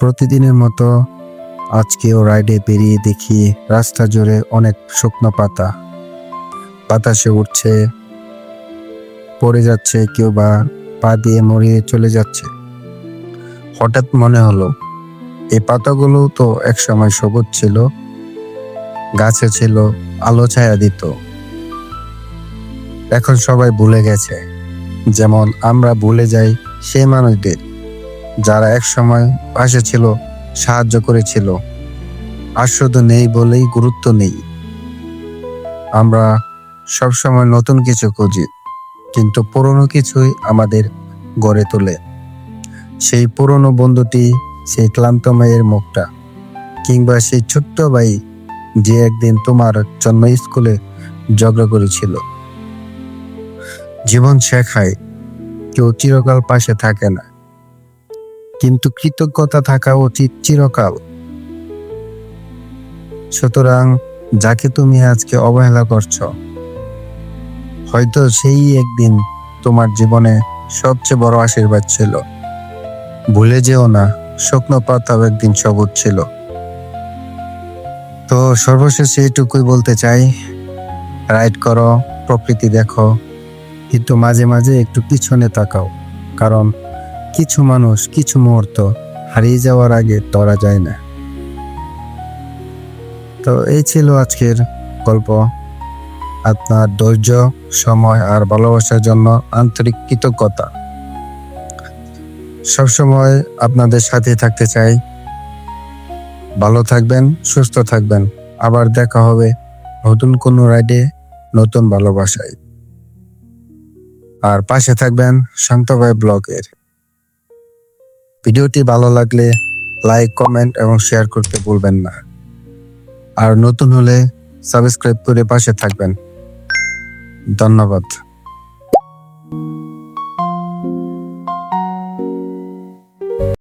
প্রতিদিনের মতো আজকেও রাইডে বেরিয়ে দেখি রাস্তা জুড়ে অনেক শুকনো পাতা বাতাসে উঠছে, পড়ে যাচ্ছে, কেউ বা পা দিয়ে মরিয়ে চলে যাচ্ছে। হঠাৎ মনে হলো এই পাতাগুলো তো একসময় সবুজ ছিল, গাছে ছিল, আলো ছায়া দিত। এখন সবাই ভুলে গেছে, যেমন আমরা ভুলে যাই সেই মানুষদের যারা একসময় পাশে ছিল, সাহায্য করেছিল। আর শুধু নেই বলেই গুরুত্ব নেই। আমরা সবসময় নতুন কিছু খুঁজি, কিন্তু পুরনো কিছুই আমাদের গড়ে তোলে। সেই পুরনো বন্ধুটি, সেই ক্লান্ত মায়ের মুখটা, কিংবা সেই ছোট্ট ভাই যে একদিন তোমার জন্য স্কুলে ঝগড়া করেছিল। জীবন শেখায় কেউ চিরকাল পাশে থাকে না, কিন্তু কৃতজ্ঞতা থাকা উচিত চিরকাল। সুতরাং যাকে তুমি আজকে অবহেলা করছো, হয়তো সেই একদিন তোমার জীবনে সবচেয়ে বড় আশীর্বাদ ছিল। ভুলে যেও না, শুকনো পাতাও একদিন সবুজ ছিল। তো সর্বশেষে এইটুকুই বলতে চাই, রাইড করো, প্রকৃতি দেখো, কিন্তু মাঝে মাঝে একটু পিছনে তাকাও, কারণ কিছু মানুষ, কিছু মুহূর্ত হারিয়ে যাওয়ার আগে ধরা যায় না। তো এই ছিল আজকের গল্প। আপনার ধৈর্য, সময় আর ভালোবাসার জন্য আন্তরিক কৃতজ্ঞতা। সবসময় আপনাদের সাথে থাকতে চাই। ভালো থাকবেন, সুস্থ থাকবেন। আবার দেখা হবে নতুন কোনো রাইডে, নতুন ভালোবাসায়। আর পাশে থাকবেন শান্ত ভাই ব্লগের। ভিডিওটি ভালো লাগলে লাইক, কমেন্ট এবং শেয়ার করতে ভুলবেন না। আর নতুন হলে সাবস্ক্রাইব করে পাশে থাকবেন। ধন্যবাদ।